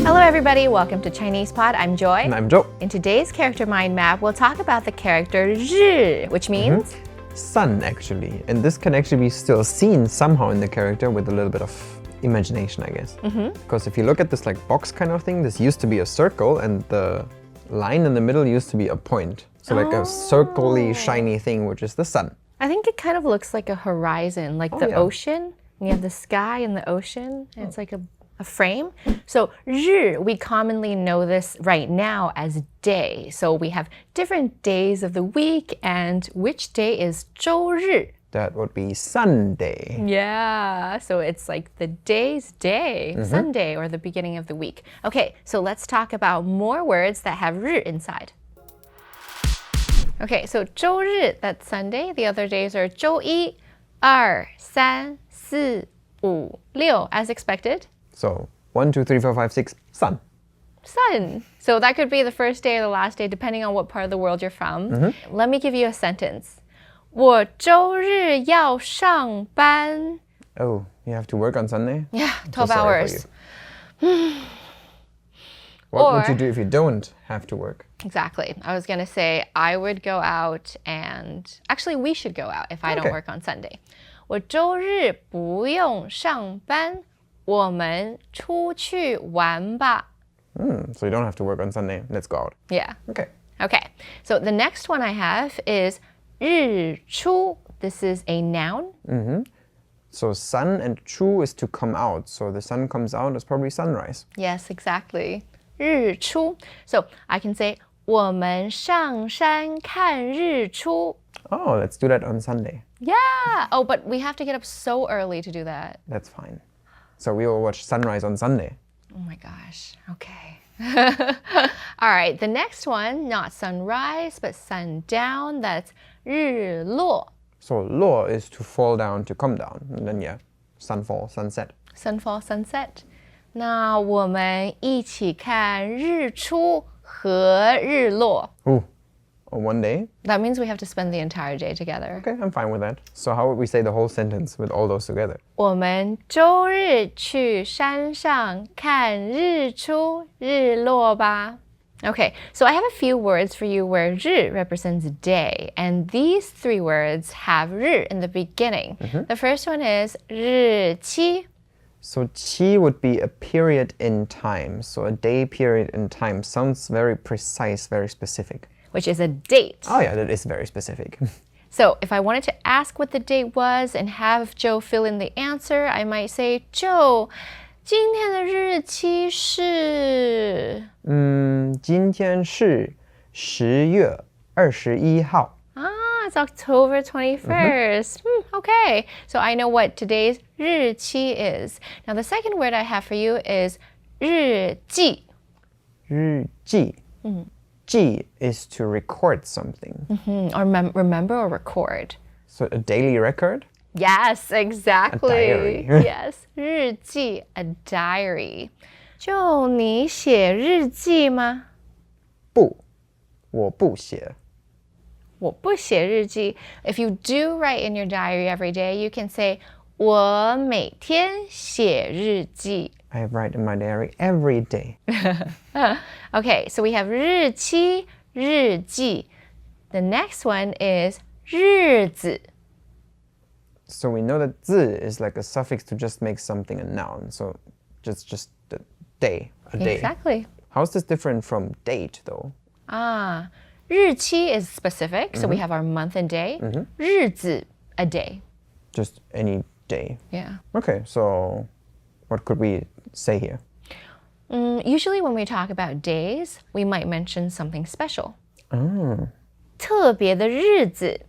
Hello everybody, welcome to Chinese Pod. I'm Joy. And I'm Joe. In today's character mind map, we'll talk about the character 日, which means Sun, actually. And this can actually be still seen somehow in the character with a little bit of imagination, I guess. Because if you look at this like box kind of thing, this used to be a circle and the line in the middle used to be a point. So like a circle-y, shiny thing, which is the sun. I think it kind of looks like a horizon, like the ocean. And you have the sky and the ocean, and it's like a frame. So 日, we commonly know this right now as day. So we have different days of the week, and which day is 周日? That would be Sunday. Yeah, so it's like the day's day, Sunday, or the beginning of the week. Okay, so let's talk about more words that have 日 inside. Okay, so 周日, that's Sunday. The other days are 周一, 二, 三, 四, 五, 六, as expected. So 1, 2, 3, 4, 5, 6, sun. Sun. So that could be the first day or the last day, depending on what part of the world you're from. Let me give you a sentence. 我周日要上班. Oh, you have to work on Sunday? Yeah, I'm 12 so sorry hours. for you. What would you do if you don't have to work? Exactly. I was going to say I would go out and actually we should go out if I don't work on Sunday. 我周日不用上班，我们出去玩吧. So you don't have to work on Sunday. Let's go out. Yeah. Okay. Okay. So the next one I have is 日出. This is a noun. So sun and chu is to come out. So the sun comes out is probably sunrise. Yes, exactly. 日出. So I can say 我们上山看日出. Oh, let's do that on Sunday. Yeah. Oh, but we have to get up so early to do that. That's fine. So we will watch sunrise on Sunday. Oh my gosh. Okay. All right. The next one, not sunrise, but sundown. That's 日落. So 落 is to fall down, to come down. And then yeah, sunfall, sunset. Sunfall, sunset. 那我们一起看日出和日落. Ooh, on one day? That means we have to spend the entire day together. Okay, I'm fine with that. So how would we say the whole sentence with all those together? 我们周日去山上看日出日落吧. Okay, so I have a few words for you where 日 represents day, and these three words have 日 in the beginning. The first one is 日期. So qi would be a period in time. So a day period in time sounds very precise, very specific. Which is a date. Oh yeah, that is very specific. So if I wanted to ask what the date was and have Joe fill in the answer, I might say, Joe, 今天的日期是... 今天是10月21号. It's October 21st. Okay, so I know what today's 日期 is. Now the second word I have for you is 日记.日记. 记 is to record something. Or remember or record. So a daily record? Yes, exactly. A diary. Yes, 日记, a diary. 就你写日记吗？不，我不写。我不写日记. If you do write in your diary every day, you can say 我每天写日记. I write in my diary every day. Okay, so we have 日期, 日记. The next one is 日子. So we know that 字 is like a suffix to just make something a noun. So just the day, a day. Exactly. How's this different from date though? 日期 is specific, so we have our month and day. 日子, a day. Just any day. Yeah. Okay, so what could we say here? Usually when we talk about days, we might mention something special. 特别的日子.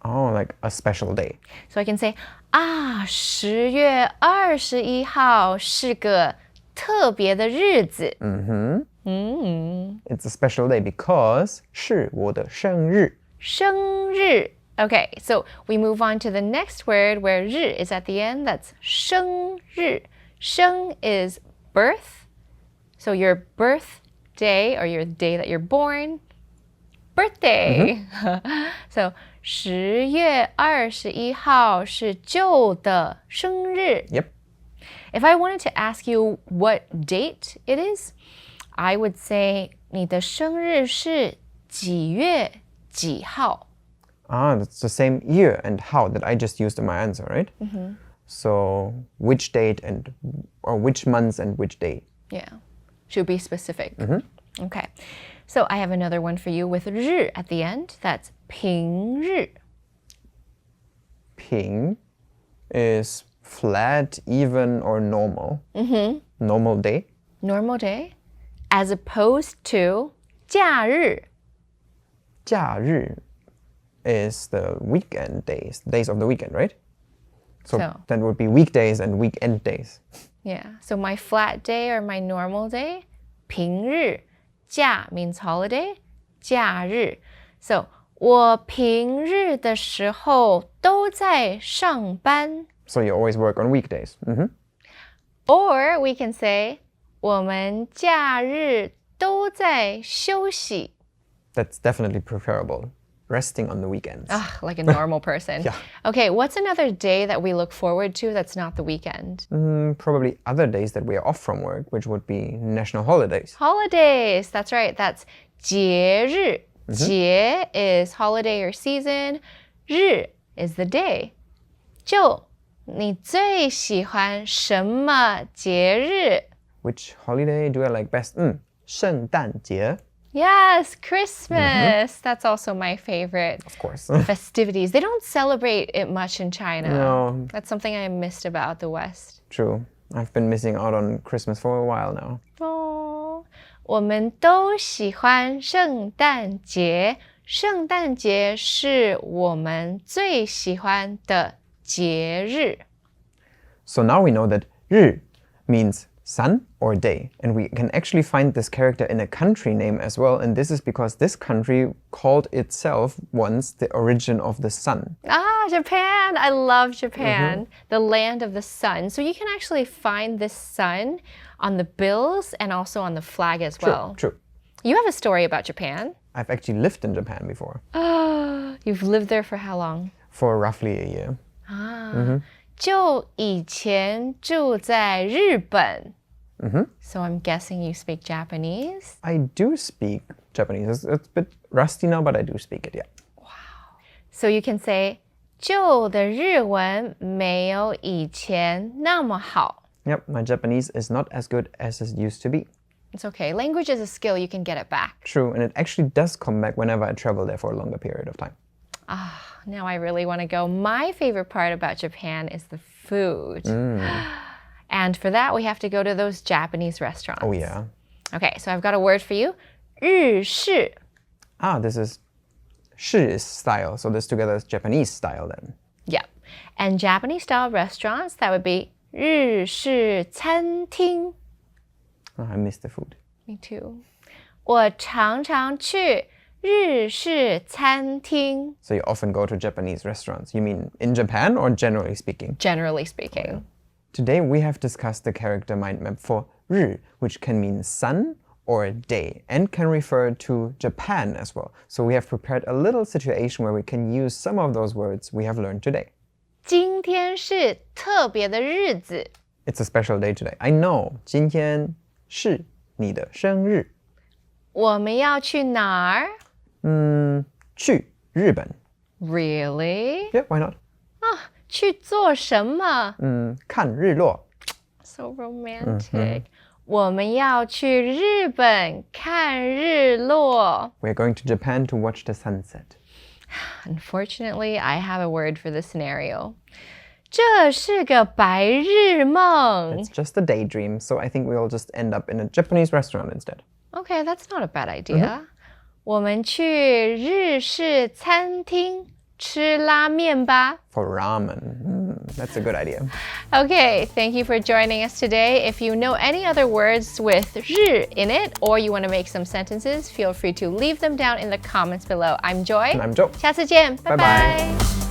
Oh, like a special day. So I can say, 10月21号是个特别的日子. It's a special day because 是我的生日.生日. Okay, so we move on to the next word where 日 is at the end. That's 生日. 生 is birth. So your birthday or your day that you're born. Birthday. So 10月21号是Joe的生日. Yep. If I wanted to ask you what date it is, I would say 你的生日是几月几号? Ah, that's the same year and how that I just used in my answer, right? So which date or which months and which day? Yeah, should be specific. Okay, so I have another one for you with 日 at the end. That's 平日. Ping is flat, even, or normal. Normal day. Normal day, as opposed to 假日. 假日 is the weekend days of the weekend, right? So that would be weekdays and weekend days. Yeah, so my flat day or my normal day, 平日. 假 means holiday, 假日. So 我平日的时候都在上班. So you always work on weekdays. Or we can say 我们假日都在休息. That's definitely preferable. Resting on the weekends. Like a normal person. Yeah. Okay, what's another day that we look forward to that's not the weekend? Probably other days that we are off from work, which would be national holidays. Holidays, that's right. That's 节日. 节 is holiday or season. 日 is the day. 就你最喜欢什么节日? Which holiday do I like best? 圣诞节. Yes, Christmas. That's also my favorite. Of course. Festivities. They don't celebrate it much in China. No. That's something I missed about the West. True. I've been missing out on Christmas for a while now. Oh, 我们都喜欢圣诞节。圣诞节是我们最喜欢的节日。 So now we know that 日 means sun or day. And we can actually find this character in a country name as well. And this is because this country called itself once the origin of the sun. Japan. I love Japan. The land of the sun. So you can actually find this sun on the bills and also on the flag as well. True. You have a story about Japan. I've actually lived in Japan before. You've lived there for how long? For roughly a year. 就以前住在日本. So I'm guessing you speak Japanese? I do speak Japanese. It's a bit rusty now, but I do speak it, yeah. So you can say 旧的日文没有以前那么好. Yep, my Japanese is not as good as it used to be. It's okay. Language is a skill. You can get it back. True, and it actually does come back whenever I travel there for a longer period of time. Now I really want to go. My favorite part about Japan is the food. And for that, we have to go to those Japanese restaurants. Oh, yeah. Okay, so I've got a word for you. 日式. This is 式 style. So this together is Japanese style then. Yep. And Japanese style restaurants, that would be 日式餐厅. I miss the food. Me too. 我常常去日式餐厅. So you often go to Japanese restaurants. You mean in Japan or generally speaking? Generally speaking. Today we have discussed the character mind map for 日, which can mean sun or day and can refer to Japan as well. So we have prepared a little situation where we can use some of those words we have learned today. 今天是特别的日子. It's a special day today. I know. 今天是你的生日.我们要去哪儿? 去日本. Really? Yeah, why not? 去做什么? 看日落. So romantic. 我们要去日本看日落. We're going to Japan to watch the sunset. Unfortunately, I have a word for this scenario. 这是个白日梦. It's just a daydream, so I think we'll just end up in a Japanese restaurant instead. Okay, that's not a bad idea. 我们去日式餐厅吃拉面吧. For ramen. That's a good idea. Okay, thank you for joining us today. If you know any other words with 日 in it, or you want to make some sentences, feel free to leave them down in the comments below. I'm Joy. And I'm Joe. 下次见，拜拜。